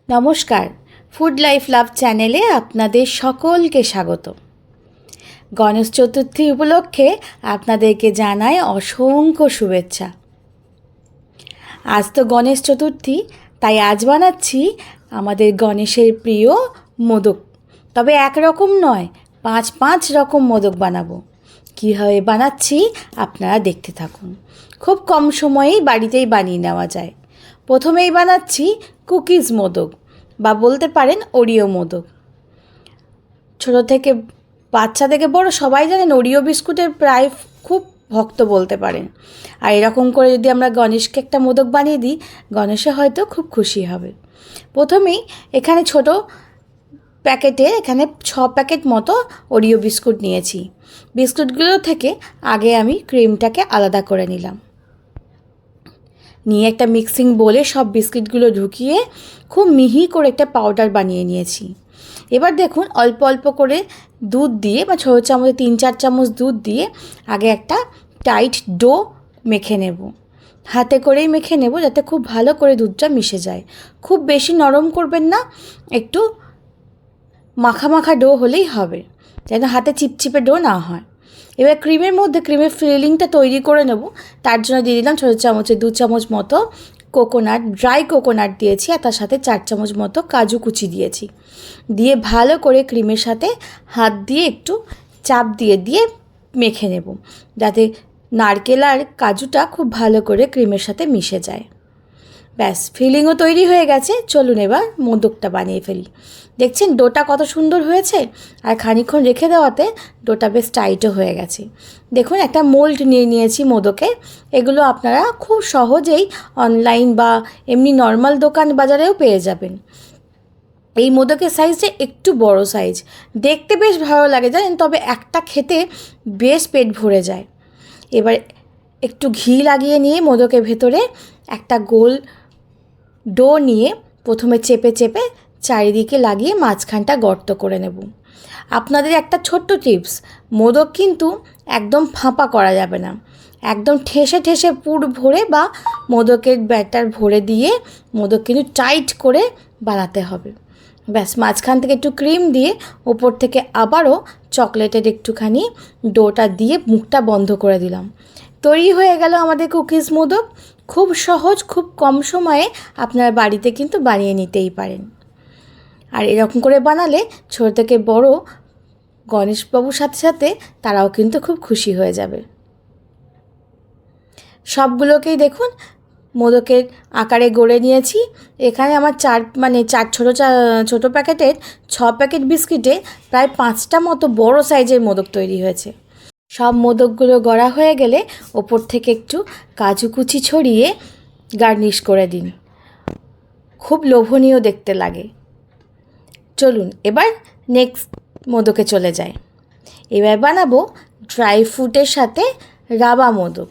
নমস্কার, food life love চ্যানেলে আপনাদের সকলকে স্বাগত। গণেশ চতুর্থী উপলক্ষে আপনাদেরকে জানাই অসংখ্য শুভেচ্ছা। আজ তো গণেশ চতুর্থী, তাই আজ বানাচ্ছি আমাদের গণেশের প্রিয় মোদক। তবে একরকম নয়, পাঁচ রকম মোদক বানাবো। কীভাবে বানাচ্ছি আপনারা দেখতে থাকুন। খুব কম সময়েই বাড়িতেই বানিয়ে নেওয়া যায়। প্রথমেই বানাচ্ছি কুকিজ মোদক বা বলতে পারেন ওরিও মোদক। ছোটো থেকে বাচ্চা থেকে বড় সবাই জানেন ওরিও বিস্কুটের প্রায় খুব ভক্ত বলতে পারেন। আর এরকম করে যদি আমরা গণেশকে একটা মোদক বানিয়ে দিই, গণেশে হয়তো খুব খুশি হবে। প্রথমেই এখানে ছোটো প্যাকেটে 6 প্যাকেট মতো ওরিও বিস্কুট নিয়েছি। বিস্কুটগুলো থেকে আগে আমি ক্রিমটাকে আলাদা করে নিলাম। নিয়ে একটা মিক্সিং বোলে সব বিস্কিটগুলো ঢুকিয়ে খুব মিহি করে একটা পাউডার বানিয়ে নিয়েছি। এবার দেখুন অল্প অল্প করে দুধ দিয়ে বা ছোটো চামচে 3-4 চামচ দুধ দিয়ে আগে একটা টাইট ডো মেখে নেব। হাতে করেই মেখে নেব যাতে খুব ভালো করে দুধটা মিশে যায়। খুব বেশি নরম করবেন না, একটু মাখা মাখা ডো হলেই হবে, যেন হাতে চিপচিপে ডো না হয়। এবার ক্রিমের মধ্যে ক্রিমের ফিলিংটা তৈরি করে নেব। তার জন্য দিয়ে দিলাম ছোটো চামচে 2 চামচ মতো কোকোনাট, ড্রাই কোকোনাট দিয়েছি, আর তার সাথে 4 চামচ মতো কাজু কুচি দিয়েছি। দিয়ে ভালো করে ক্রিমের সাথে হাত দিয়ে একটু চাপ দিয়ে দিয়ে মেখে নেব, যাতে নারকেল আর কাজুটা খুব ভালো করে ক্রিমের সাথে মিশে যায়। ব্যাস, ফিলিংও তৈরি হয়ে গেছে। চলুন এবার মোদকটা বানিয়ে ফেলি। দেখছেন ডোটা কত সুন্দর হয়েছে, আর খানিকক্ষণ রেখে দেওয়াতে ডোটা বেশ টাইটও হয়ে গেছে। দেখুন একটা মোল্ড নিয়ে নিয়েছি মোদকে। এগুলো আপনারা খুব সহজেই অনলাইন বা এমনি নর্মাল দোকান বাজারেও পেয়ে যাবেন। এই মোদকের সাইজটা একটু বড় সাইজ, দেখতে বেশ ভালো লাগে জানেন, তবে একটা খেতে বেশ পেট ভরে যায়। এবার একটু ঘি লাগিয়ে নিয়ে মোদকের ভেতরে একটা গোল ডো নিয়ে প্রথমে চেপে চেপে চারিদিকে লাগিয়ে মাঝখানটা গর্ত করে নেব। আপনাদের একটা ছোট্ট টিপস, মোদক কিন্তু একদম ফাঁপা করা যাবে না। একদম ঠেসে ঠেসে পুর ভরে বা মোদকের ব্যাটার ভরে দিয়ে মোদক কিন্তু টাইট করে বানাতে হবে। ব্যাস, মাঝখান থেকে একটু ক্রিম দিয়ে ওপর থেকে আবারও চকলেটের একটুখানি ডোটা দিয়ে মুখটা বন্ধ করে দিলাম। তৈরি হয়ে গেল আমাদের কুকিজ মোদক। খুব সহজ, খুব কম সময়ে আপনারা বাড়িতে কিন্তু বানিয়ে নিতেই পারেন। আর এরকম করে বানালে ছোট থেকে বড় গণেশবাবুর সাথে সাথে তারাও কিন্তু খুব খুশি হয়ে যাবে। সবগুলোকেই দেখুন মোদকের আকারে গড়ে নিয়েছি। এখানে আমার 4 ছোটো প্যাকেটের 6 প্যাকেট বিস্কিটে প্রায় 5টা মতো বড় সাইজের মোদক তৈরি হয়েছে। সব মোদকগুলো গড়া হয়ে গেলে ওপর থেকে একটু কাজু কুচি ছড়িয়ে গার্নিশ করে দিন, খুব লোভনীয় দেখতে লাগে। চলুন এবার নেক্সট মোদকে চলে যাই। এবার বানাবো ড্রাই ফ্রুটের সাথে রাবা মোদক,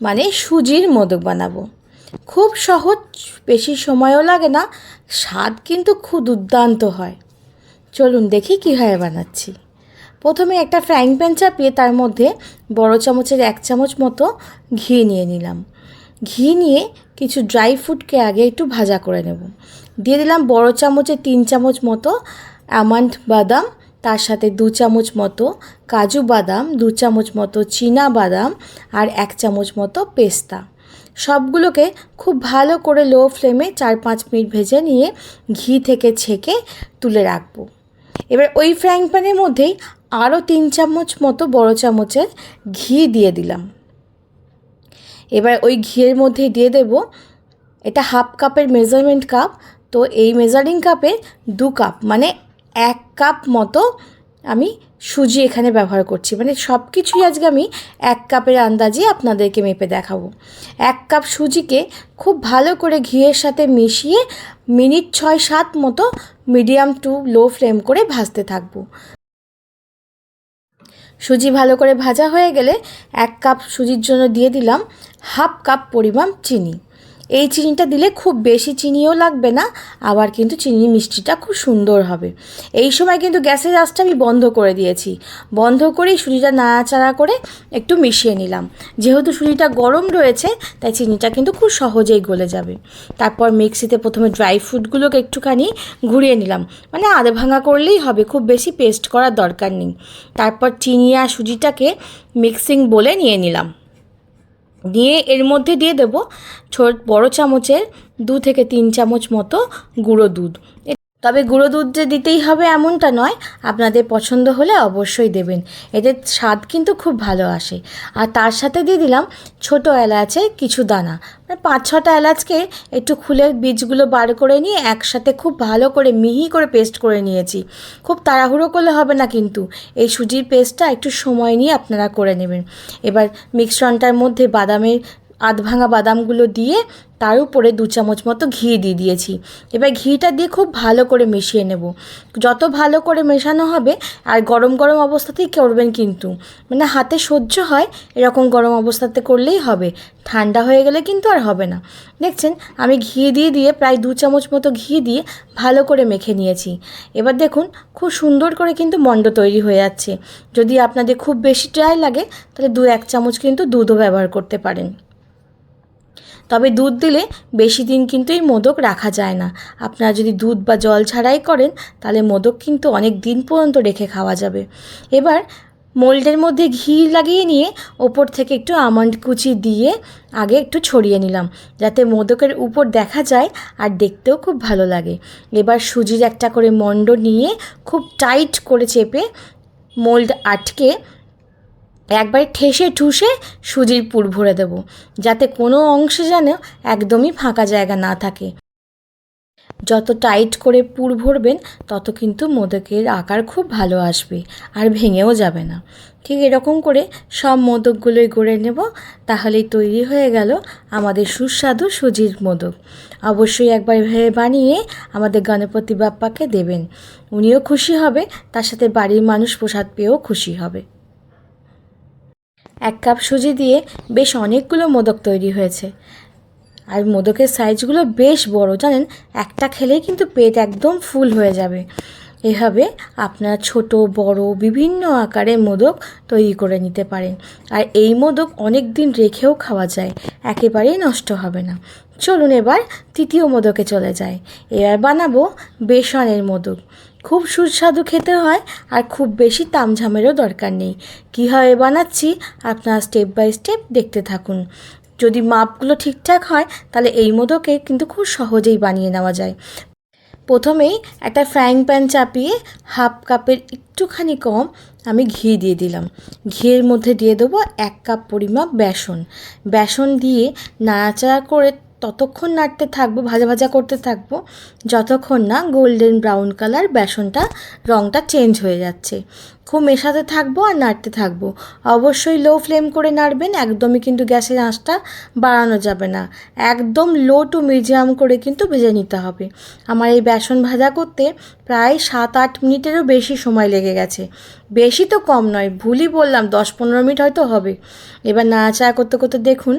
মানে সুজির মোদক বানাবো। খুব সহজ, বেশি সময়ও লাগে না, স্বাদ কিন্তু খুব দুর্দান্ত হয়। চলুন দেখি কীভাবে বানাচ্ছি। প্রথমে একটা ফ্রাইং প্যান চাপিয়ে তার মধ্যে বড় চামচের 1 চামচ মতো ঘি নিয়ে নিলাম। ঘি নিয়ে কিছু ড্রাই ফ্রুটকে আগে একটু ভাজা করে নেব। দিয়ে দিলাম বড় চামচের 3 চামচ মতো আমন্ড বাদাম, তার সাথে 2 চামচ মতো কাজু বাদাম, 2 চামচ মতো চীনা বাদাম আর 1 চামচ মতো পেস্তা। সবগুলোকে খুব ভালো করে লো ফ্লেমে 4-5 মিনিট ভেজে নিয়ে ঘি থেকে ছেঁকে তুলে রাখবো। এবার ওই ফ্রাইং প্যানের মধ্যেই আরও 3 চামচ মতো বড় চামচের ঘি দিয়ে দিলাম। এবার ওই ঘিয়ের মধ্যে দিয়ে দেব, এটা 1/2 কাপের মেজারমেন্ট কাপ, তো এই মেজারিং কাপে 2 কাপ মানে 1 কাপ মতো আমি সুজি এখানে ব্যবহার করছি। মানে সব কিছুই আজকে আমি 1 কাপের আন্দাজে আপনাদেরকে মেপে দেখাবো। 1 কাপ সুজিকে খুব ভালো করে ঘিয়ের সাথে মিশিয়ে মিনিট 6-7 মতো মিডিয়াম টু লো ফ্লেম করে ভাজতে থাকবো। সুজি ভালো করে ভাজা হয়ে গেলে 1 কাপ সুজির জন্য দিয়ে দিলাম 1/2 কাপ পরিমাণ চিনি। এই চিনিটা দিলে খুব বেশি চিনিও লাগবে না, আবার কিন্তু চিনি মিষ্টিটা খুব সুন্দর হবে। এই সময় কিন্তু গ্যাসের আঁচটা আমি বন্ধ করে দিয়েছি। বন্ধ করেই সুজিটা নাড়াচাড়া করে একটু মিশিয়ে নিলাম। যেহেতু সুজিটা গরম রয়েছে তাই চিনিটা কিন্তু খুব সহজেই গলে যাবে। তারপর মিক্সিতে প্রথমে ড্রাই ফ্রুটগুলোকে একটুখানি ঘুরিয়ে নিলাম, মানে আধ ভাঙা করলেই হবে, খুব বেশি পেস্ট করার দরকার নেই। তারপর চিনি আর সুজিটাকে মিক্সিং বলে নিয়ে নিলাম। নিয়ে এর মধ্যে দিয়ে দেবো বড় চামচের 2 থেকে 3 চামচ মতো গুঁড়ো দুধ। তবে গুঁড়ো দুধ যে দিতেই হবে এমনটা নয়, আপনাদের পছন্দ হলে অবশ্যই দেবেন, এতে স্বাদ কিন্তু খুব ভালো আসে। আর তার সাথে দিয়ে দিলাম ছোটো এলাচের কিছু দানা, মানে 5-6টা এলাচকে একটু খুলে বীজগুলো বার করে নিয়ে একসাথে খুব ভালো করে মিহি করে পেস্ট করে নিয়েছি। খুব তাড়াহুড়ো করলে হবে না, কিন্তু এই সুজির পেস্টটা একটু সময় নিয়ে আপনারা করে নেবেন। এবার মিশ্রণটার মধ্যে আধ ভাঙা বাদামগুলো দিয়ে তার উপরে 2 চামচ মতো ঘি দিয়ে দিয়েছি। এবার ঘিটা দিয়ে খুব ভালো করে মিশিয়ে নেব। যত ভালো করে মেশানো হবে, আর গরম গরম অবস্থাতেই করবেন কিন্তু, মানে হাতে সহ্য হয় এরকম গরম অবস্থাতে করলেই হবে, ঠান্ডা হয়ে গেলে কিন্তু আর হবে না। দেখছেন আমি ঘি দিয়ে প্রায় 2 চামচ মতো ঘি দিয়ে ভালো করে মেখে নিয়েছি। এবার দেখুন খুব সুন্দর করে কিন্তু মণ্ড তৈরি হয়ে যাচ্ছে। যদি আপনাদের খুব বেশি ড্রাই লাগে তাহলে 2-1 চামচ কিন্তু দুধও ব্যবহার করতে পারেন। তবে দুধ দিলে বেশি দিন কিন্তু এই মোদক রাখা যায় না। আপনারা যদি দুধ বা জল ছাড়াই করেন তাহলে মোদক কিন্তু অনেক দিন পর্যন্ত রেখে খাওয়া যাবে। এবার মোল্ডের মধ্যে ঘি লাগিয়ে নিয়ে ওপর থেকে একটু আমন্ড কুচি দিয়ে আগে একটু ছড়িয়ে নিলাম, যাতে মোদকের উপর দেখা যায় আর দেখতেও খুব ভালো লাগে। এবার সুজির একটা করে মণ্ড নিয়ে খুব টাইট করে চেপে মোল্ড আটকে একবারে ঠেসে ঠুসে সুজির পুর ভরে দেব, যাতে কোনো অংশে যেন একদমই ফাঁকা জায়গা না থাকে। যত টাইট করে পুর ভরবেন তত কিন্তু মোদকের আকার খুব ভালো আসবে আর ভেঙেও যাবে না। ঠিক এরকম করে সব মোদকগুলোই গড়ে নেব, তাহলেই তৈরি হয়ে গেল আমাদের সুস্বাদু সুজির মোদক। অবশ্যই একবার ভেবে বানিয়ে আমাদের গণপতি বাপ্পাকে দেবেন, উনিও খুশি হবে, তার সাথে বাড়ির মানুষ প্রসাদ পেয়েও খুশি হবে। 1 কাপ সুজি দিয়ে বেশ অনেকগুলো মোদক তৈরি হয়েছে, আর মোদকের সাইজগুলো বেশ বড়, জানেন একটা খেলেই কিন্তু পেট একদম ফুল হয়ে যাবে। এভাবে আপনারা ছোট বড় বিভিন্ন আকারে মোদক তৈরি করে নিতে পারেন, আর এই মোদক অনেক দিন রেখেও খাওয়া যায়, একেবারেই নষ্ট হবে না। চলুন এবার তৃতীয় মোদকে চলে যায়। এবার বানাবো বেসনের মোদক। খুব সুস্বাদু খেতে হয় আর খুব বেশি তামঝামেরও দরকার নেই। কীভাবে বানাচ্ছি আপনারা স্টেপ বাই স্টেপ দেখতে থাকুন। যদি মাপগুলো ঠিকঠাক হয় তাহলে এই মোদকে কিন্তু খুব সহজেই বানিয়ে নেওয়া যায়। প্রথমেই একটা ফ্রাইং প্যান চাপিয়ে 1/2 কাপের একটুখানি কম আমি ঘি দিয়ে দিলাম। ঘিয়ের মধ্যে দিয়ে দেবো 1 কাপ পরিমাপ বেসন দিয়ে নাড়াচাড়া করে ততক্ষণ নাড়তে থাকবো, ভাজা ভাজা করতে থাকবো যতক্ষণ না গোল্ডেন ব্রাউন কালার বেসনটা রঙটা চেঞ্জ হয়ে যাচ্ছে। খুব মেশাতে থাকবো আর নাড়তে থাকবো। অবশ্যই লো ফ্লেম করে নাড়বেন, একদমই কিন্তু গ্যাসের আঁচটা বাড়ানো যাবে না, একদম লো টু মিডিয়াম করে কিন্তু ভেজে নিতে হবে। আমার এই বেসন ভাজা করতে প্রায় 7-8 মিনিটেরও বেশি সময় লেগে গেছে, বেশি তো কম নয়, ভুলই বললাম, 10-15 মিনিট হয়তো হবে। এবার নাড়াচাড়া করতে করতে দেখুন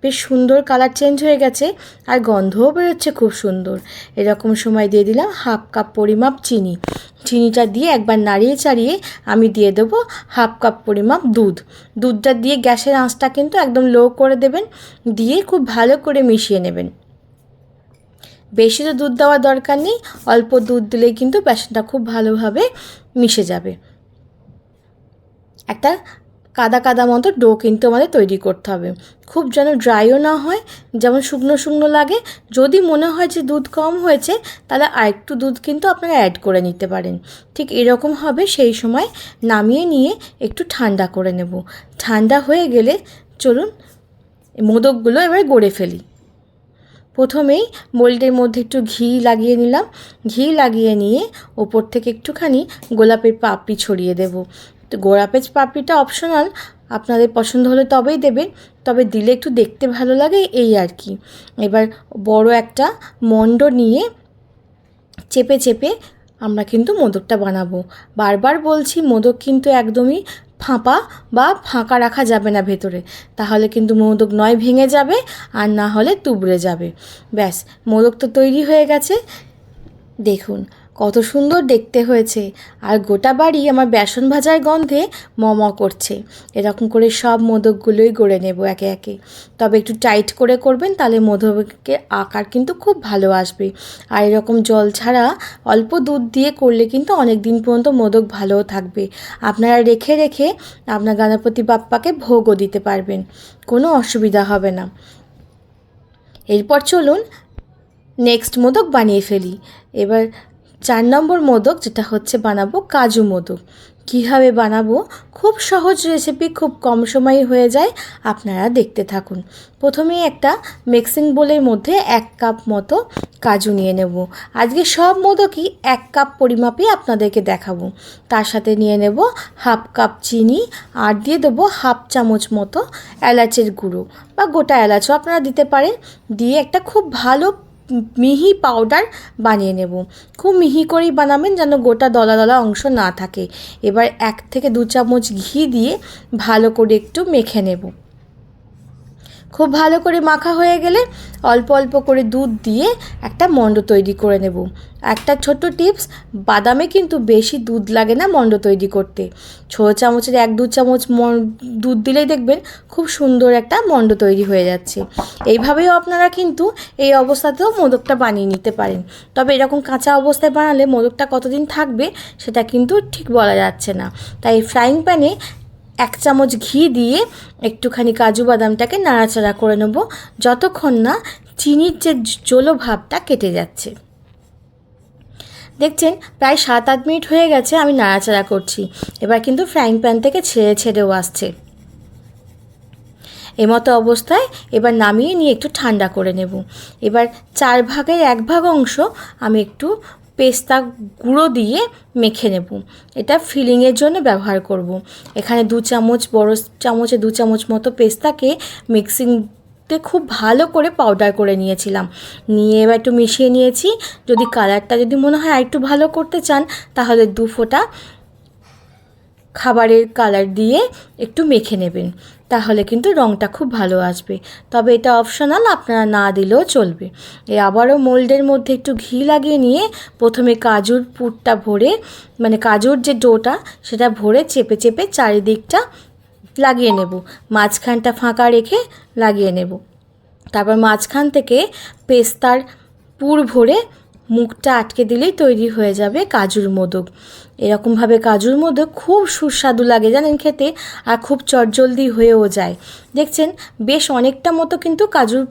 বেশ সুন্দর কালার চেঞ্জ হয়ে গেছে আর গন্ধও বেরোচ্ছে খুব সুন্দর। এরকম সময় দিয়ে দিলাম 1/2 কাপ পরিমাপ চিনিটা দিয়ে একবার নাড়িয়ে চাড়িয়ে আমি দিয়ে দেবো 1/2 কাপ পরিমাপ দুধটা দিয়ে গ্যাসের আঁচটা কিন্তু একদম লো করে দেবেন, দিয়ে খুব ভালো করে মিশিয়ে নেবেন। বেশি তো দুধ দেওয়ার দরকার নেই, অল্প দুধ দিলেই কিন্তু বেসনটা খুব ভালোভাবে মিশে যাবে। একটা কাদা কাদা মতো ডো কিন্তু আমাদের তৈরি করতে হবে, খুব যেন ড্রাইও না হয়, যেমন শুকনো শুকনো লাগে। যদি মনে হয় যে দুধ কম হয়েছে তাহলে আরেকটু দুধ কিন্তু আপনারা অ্যাড করে নিতে পারেন। ঠিক এরকম হবে, সেই সময় নামিয়ে নিয়ে একটু ঠান্ডা করে নেব। ঠান্ডা হয়ে গেলে চলুন মোদকগুলো এবার গড়ে ফেলি। প্রথমেই মোল্ডের মধ্যে একটু ঘি লাগিয়ে নিলাম, ঘি লাগিয়ে নিয়ে ওপর থেকে একটুখানি গোলাপের পাপড়ি ছড়িয়ে দেব। তো গোলাপের পাপড়িটা অপশনাল, আপনাদের পছন্দ হলে তবেই দেবেন, তবে দিলে একটু দেখতে ভালো লাগে এই আর কি। এবার বড় একটা মণ্ড নিয়ে চেপে চেপে আমরা কিন্তু মোদকটা বানাবো। বারবার বলছি, মোদক কিন্তু একদমই ফাঁপা বা ফাঁকা রাখা যাবে না ভেতরে, তাহলে কিন্তু মোদক নয় ভেঙে যাবে আর না হলে তুবড়ে যাবে। ব্যাস, মোদক তো তৈরি হয়ে গেছে। দেখুন কত সুন্দর দেখতে হয়েছে, আর গোটা বাড়ি আমার বেসন ভাজার গন্ধে করছে। এরকম করে সব মোদকগুলোই গড়ে নেব একে একে। তবে একটু টাইট করে করবেন, তাহলে মোদকের আকার কিন্তু খুব ভালো আসবে। আর এরকম জল ছাড়া অল্প দুধ দিয়ে করলে কিন্তু অনেক দিন পর্যন্ত মোদক ভালোও থাকবে। আপনারা রেখে রেখে আপনার গণপতি বাপ্পাকে ভোগও দিতে পারবেন, কোনো অসুবিধা হবে না। এরপর চলুন নেক্সট মোদক বানিয়ে ফেলি। এবার 4 নম্বর মোদক, যেটা হচ্ছে বানাবো কাজু মোদক। কীভাবে বানাবো, খুব সহজ রেসিপি, খুব কম সময়ে হয়ে যায়, আপনারা দেখতে থাকুন। প্রথমেই একটা মিক্সিং বোলের মধ্যে 1 কাপ মতো কাজু নিয়ে নেব। আজকে সব মোদকই 1 কাপ পরিমাপে আপনাদেরকে দেখাবো। তার সাথে নিয়ে নেব 1/2 কাপ চিনি, আর দিয়ে দেবো 1/2 চামচ মতো এলাচের গুঁড়ো বা গোটা এলাচও আপনারা দিতে পারেন। দিয়ে একটা খুব ভালো মিহি পাউডার বানিয়ে নেব। খুব মিহি করেই বানাবেন, যেন গোটা দলা দলা অংশ না থাকে। এবার 1 থেকে 2 চামচ ঘি দিয়ে ভালো করে একটু মেখে নেব। খুব ভালো করে মাখা হয়ে গেলে অল্প অল্প করে দুধ দিয়ে একটা মণ্ড তৈরি করে নেব। একটা ছোট্ট টিপস, বাদামে কিন্তু বেশি দুধ লাগে না মণ্ড তৈরি করতে। ছোটো চামচের 1-2 চামচ দুধ দিলেই দেখবেন খুব সুন্দর একটা মণ্ড তৈরি হয়ে যাচ্ছে। এইভাবেও আপনারা কিন্তু এই অবস্থাতেও মোদকটা বানিয়ে নিতে পারেন। তবে এরকম কাঁচা অবস্থায় বানালে মোদকটা কতদিন থাকবে সেটা কিন্তু ঠিক বলা যাচ্ছে না। তাই ফ্রাইং প্যানে 1 চামচ ঘি দিয়ে একটুখানি কাজু বাদামটাকে নাড়াচাড়া করে নেব, যতক্ষণ না চিনির যে জলো ভাবটা কেটে যাচ্ছে। দেখছেন প্রায় 7-8 মিনিট হয়ে গেছে আমি নাড়াচাড়া করছি। এবার কিন্তু ফ্রাইং প্যান থেকে ছেড়েও আসছে। এমতো অবস্থায় এবার নামিয়ে নিয়ে একটু ঠান্ডা করে নেব। এবার 4 ভাগের 1 ভাগ অংশ আমি একটু পেস্তা গুঁড়ো দিয়ে মেখে নেব। এটা ফিলিংয়ের জন্য ব্যবহার করব। এখানে 2 চামচ, বড় চামচে 2 চামচ মতো পেস্তাকে মিক্সিংতে খুব ভালো করে পাউডার করে নিয়েছিলাম। নিয়ে এবার একটু মিশিয়ে নিয়েছি। যদি কালারটা যদি মনে হয় একটু ভালো করতে চান, তাহলে 2 ফোঁটা খাবারের কালার দিয়ে একটু মেখে নেবেন, তাহলে কিন্তু রঙটা খুব ভালো আসবে। তবে এটা অপশনাল, আপনারা না দিলেও চলবে। আবারও মোল্ডের মধ্যে একটু ঘি লাগিয়ে নিয়ে প্রথমে কাজুর পুরটা ভরে, মানে কাজুর যে ডোটা সেটা ভরে চেপে চেপে চারিদিকটা লাগিয়ে নেব। মাঝখানটা ফাঁকা রেখে লাগিয়ে নেব। তারপর মাঝখান থেকে পেস্তার পুর ভরে মুখটা আটকে দিলেই তৈরি হয়ে যাবে কাজুর মোদক। এরকমভাবে কাজুর মোদক খুব সুস্বাদু লাগে জানেন খেতে, আর খুব চটজলদি হয়েও যায়। দেখছেন বেশ অনেকটা মতো কিন্তু কাজুর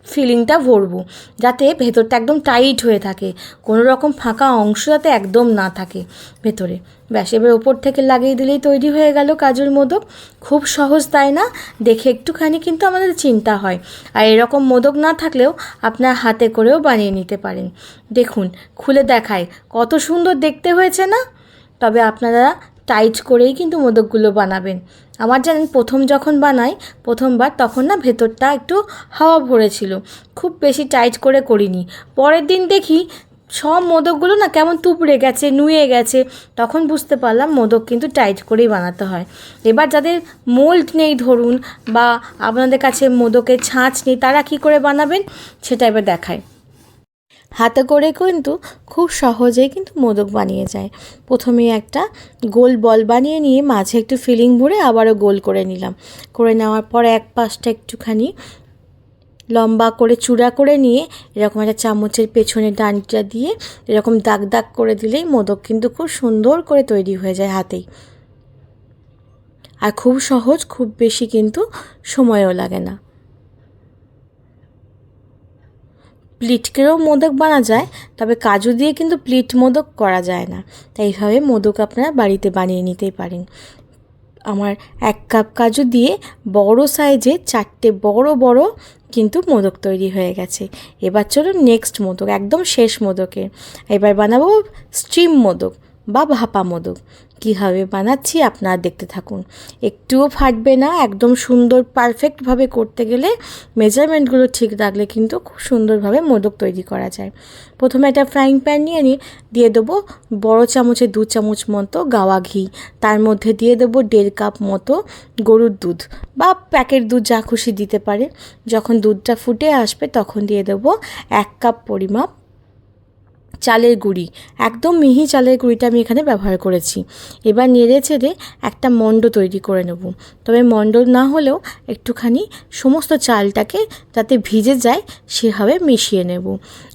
ফিলিংটা ভরবো, যাতে ভেতরটা একদম টাইট হয়ে থাকে, কোনো রকম ফাঁকা অংশ যাতে একদম না থাকে ভেতরে। ব্যাস, এবার ওপর থেকে লাগিয়ে দিলেই তৈরি হয়ে গেল কাজুর মোদক। খুব সহজ তাই না? দেখে একটুখানি কিন্তু আমাদের চিন্তা হয়। আর এরকম মোদক না থাকলেও আপনার হাতে করেও বানিয়ে নিতে পারেন। দেখুন খুলে দেখায় কত সুন্দর দেখতে হয়েছে না? তবে আপনারা টাইট করেই কিন্তু মোদকগুলো বানাবেন। আমার জানেন যখন বানাই প্রথমবার, তখন না ভেতরটা একটু হাওয়া ভরেছিল, খুব বেশি টাইট করে করিনি। পরের দিন দেখি সব মোদকগুলো না কেমন তুবড়ে গেছে, নুয়ে গেছে। তখন বুঝতে পারলাম মোদক কিন্তু টাইট করেই বানাতে হয়। এবার যাদের মোল্ড নেই ধরুন, বা আপনাদের কাছে মোদকের ছাঁচ নেই, তারা কি করে বানাবেন সেটা এবার দেখায়। হাতে করে কিন্তু খুব সহজেই কিন্তু মোদক বানিয়ে যায়। প্রথমে একটা গোল বল বানিয়ে নিয়ে মাঝে একটু ফিলিং ভরে আবারও গোল করে নিলাম। করে নেওয়ার পর এক পাশটা একটুখানি লম্বা করে চূড়া করে নিয়ে এরকম একটা চামচের পেছনে ডানটা দিয়ে এরকম দাগ দাগ করে দিলেই মোদক কিন্তু খুব সুন্দর করে তৈরি হয়ে যায় হাতেই। আর খুব সহজ, খুব বেশি কিন্তু সময়ও লাগে না। প্লিটকেরও মোদক বানা যায়, তবে কাজু দিয়ে কিন্তু প্লিট মোদক করা যায় না। তাই এইভাবে মোদক আপনারা বাড়িতে বানিয়ে নিতেই পারেন। আমার 1 কাপ কাজু দিয়ে বড় সাইজে 4টে বড় বড় কিন্তু মোদক তৈরি হয়ে গেছে। এবার চলুন নেক্সট মোদক, একদম শেষ মোদকে। এবার বানাবো স্টিম মোদক। বা ভাপা মোদক কীভাবে বানাচ্ছি আপনারা দেখতে থাকুন। একটুও ফাটবে না, একদম সুন্দর পারফেক্টভাবে করতে গেলে মেজারমেন্টগুলো ঠিক রাখলে কিন্তু খুব সুন্দরভাবে মোদক তৈরি করা যায়। প্রথমে একটা ফ্রাইং প্যান দিয়ে দেবো বড় চামচে 2 চামচ মতো গাওয়া ঘি, তার মধ্যে দিয়ে দেবো 1.5 কাপ মতো গরুর দুধ বা প্যাকেট দুধ যা খুশি দিতে পারে। যখন দুধটা ফুটে আসবে তখন দিয়ে দেবো 1 কাপ পরিমাপ চালের গুঁড়ি, একদম মিহি চালের গুঁড়িটা আমি এখানে ব্যবহার করেছি। এবার নেড়ে চেড়ে একটা মণ্ড তৈরি করে নেব। তবে মণ্ড না হলেও একটুখানি সমস্ত চালটাকে যাতে ভিজে যায় সেভাবে মিশিয়ে নেব।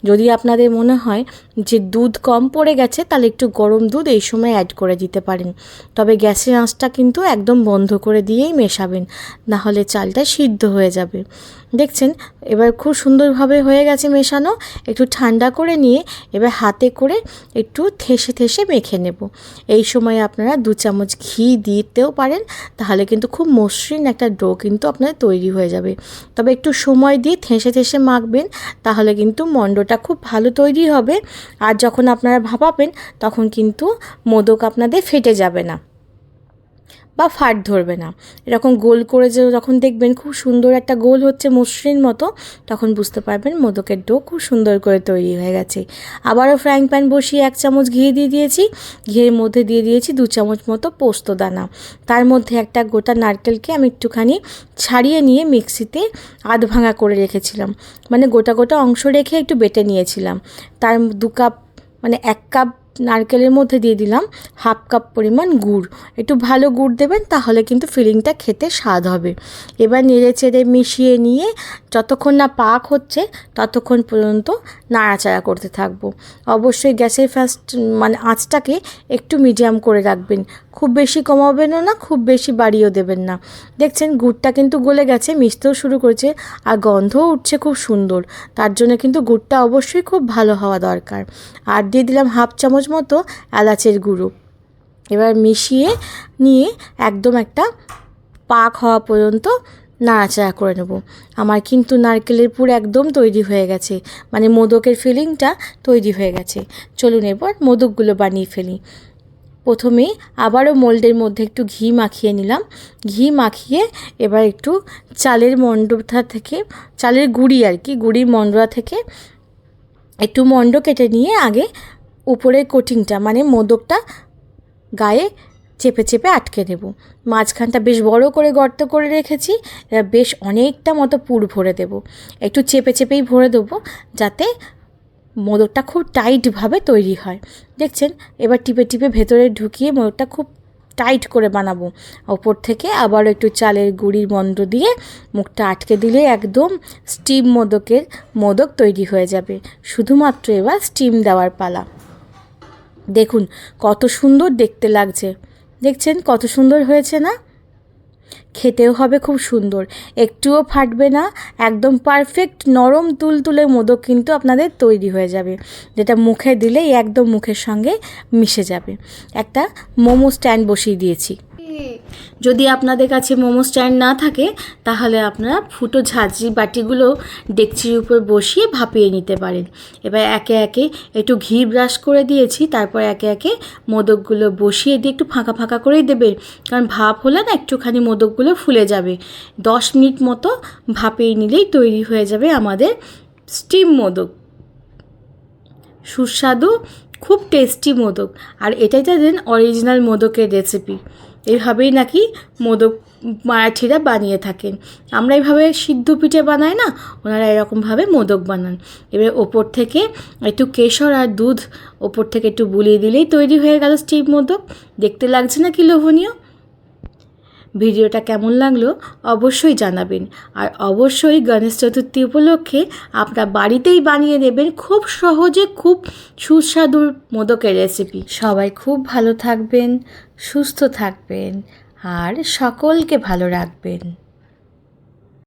যদি আপনাদের মনে হয় যে দুধ কম পড়ে গেছে তাহলে একটু গরম দুধ এই সময় অ্যাড করে দিতে পারেন। তবে গ্যাসের আঁচটা কিন্তু একদম বন্ধ করে দিয়েই মেশাবেন, না হলে চালটা সিদ্ধ হয়ে যাবে। দেখছেন এবার খুব সুন্দরভাবে হয়ে গেছে মেশানো। একটু ঠান্ডা করে নিয়ে এবার হাতে করে একটু ঠেসে ঠেসে মেখে নেব। এই সময় আপনারা 2 চামচ ঘি দিতেও পারেন, তাহলে কিন্তু খুব মসৃণ একটা ডো কিন্তু আপনার তৈরি হয়ে যাবে। তবে একটু সময় দিয়ে ঠেসে ঠেসে মাখবেন, তাহলে কিন্তু মণ্ডটা খুব ভালো তৈরি হবে। আর যখন আপনারা ভাপাবেন তখন কিন্তু মোদক আপনাদের ফেটে যাবে না বা ফাট ধরবে না। এরকম গোল করে যখন দেখবেন খুব সুন্দর একটা গোল হচ্ছে মসৃণ মতো, তখন বুঝতে পারবেন মোদকের ডো খুব সুন্দর করে তৈরি হয়ে গেছে। আবারও ফ্রাইং প্যান বসিয়ে 1 চামচ ঘি দিয়ে দিয়েছি। ঘিয়ের মধ্যে দিয়ে দিয়েছি 2 চামচ মতো পোস্ত দানা। তার মধ্যে একটা গোটা নারকেলকে আমি একটুখানি ছাড়িয়ে নিয়ে মিক্সিতে আধ ভাঙা করে রেখেছিলাম, মানে গোটা গোটা অংশ রেখে একটু বেটে নিয়েছিলাম। তার 2 কাপ মানে 1 কাপ নারকেলের মধ্যে দিয়ে দিলাম 1/2 কাপ পরিমাণ গুড়। একটু ভালো গুড় দেবেন, তাহলে কিন্তু ফিলিংটা খেতে স্বাদ হবে। এবার নেড়ে চেড়ে মিশিয়ে নিয়ে যতক্ষণ না পাক হচ্ছে ততক্ষণ পর্যন্ত নাড়াচাড়া করতে থাকবো। অবশ্যই গ্যাসের মানে আঁচটাকে একটু মিডিয়াম করে রাখবেন, খুব বেশি কমাবেনও না, খুব বেশি বাড়িয়েও দেবেন না। দেখছেন গুড়টা কিন্তু গলে গেছে, মিশতেও শুরু করেছে আর গন্ধও উঠছে খুব সুন্দর। তার জন্য কিন্তু গুড়টা অবশ্যই খুব ভালো হওয়া দরকার। আর দিয়ে দিলাম 1/2 চামচ মতো এলাচের গুঁড়ো। এবার মিশিয়ে নিয়ে একদম একটা পাক হওয়া পর্যন্ত নাড়াচাড়া করে নেব। আমার কিন্তু নারকেলের পুর একদম তৈরি হয়ে গেছে, মানে মোদকের ফিলিংটা তৈরি হয়ে গেছে। চলুন এবার মোদকগুলো বানিয়ে ফেলি। প্রথমে আবারও মোল্ডের মধ্যে একটু ঘি মাখিয়ে নিলাম। ঘি মাখিয়ে এবার একটু চালের মণ্ডটা থেকে, চালের গুঁড়ি আর কি, গুঁড়ির মণ্ডা থেকে একটু মণ্ড কেটে নিয়ে আগে উপরের কোটিংটা মানে মোদকটা গায়ে চেপে চেপে আটকে দেব। মাঝখানটা বেশ বড় করে গর্ত করে রেখেছি, বেশ অনেকটা মতো পুর ভরে দেব। একটু চেপে চেপেই ভরে দেবো যাতে মোদকটা খুব টাইটভাবে তৈরি হয়। দেখছেন এবার টিপে টিপে ভেতরে ঢুকিয়ে মোদকটা খুব টাইট করে বানাবো। ওপর থেকে আবার একটু চালের গুঁড়ির মণ্ড দিয়ে মুখটা আটকে দিলে একদম স্টিম মোদক তৈরি হয়ে যাবে। শুধুমাত্র এবার স্টিম দেওয়ার পালা। দেখুন কত সুন্দর দেখতে লাগছে, দেখছেন কত সুন্দর হয়েছে না? খেতেও হবে খুব সুন্দর, একটুও ফাটবে না, একদম পারফেক্ট নরম তুলতুলে মোদক কিন্তু আপনাদের তৈরি হয়ে যাবে, যেটা মুখে দিলেই একদম মুখের সঙ্গে মিশে যাবে। একটা মোমো স্ট্যান্ড বসিয়ে দিয়েছি। যদি আপনাদের কাছে মোমো স্ট্যান্ড না থাকে তাহলে আপনারা ফুটো ঝাঁঝরি বাটিগুলো ডেকচির উপর বসিয়ে ভাপিয়ে নিতে পারেন। এবার একে একে একটু ঘি ব্রাশ করে দিয়েছি, তারপর একে একে মোদকগুলো বসিয়ে দিয়ে একটু ফাঁকা ফাঁকা করেই দেবে, কারণ ভাপ হলে না একটুখানি মোদকগুলো ফুলে যাবে। 10 মিনিট মতো ভাপিয়ে নিলেই তৈরি হয়ে যাবে আমাদের স্টিম মোদক। সুস্বাদু খুব টেস্টি মোদক, আর এটাই তাদের অরিজিনাল মোদকের রেসিপি। এইভাবেই নাকি মোদক মারাঠিরা বানিয়ে থাকেন। আমরা এইভাবে সিদ্ধ পিঠে বানাই না, ওনারা এরকমভাবে মোদক বানান। এবার ওপর থেকে একটু কেশর আর দুধ ওপর থেকে একটু বুলিয়ে দিলেই তৈরি হয়ে গেল স্টিম মোদক। দেখতে লাগছে না কি লোভনীয়? ভিডিওটা কেমন লাগলো অবশ্যই জানাবেন, আর অবশ্যই গণেশ চতুর্থী উপলক্ষে আপনারা বাড়িতেই বানিয়ে দেবেন খুব সহজে খুব সুস্বাদু মোদকের রেসিপি। সবাই খুব ভালো থাকবেন, সুস্থ থাকবেন আর সকলকে ভালো রাখবেন।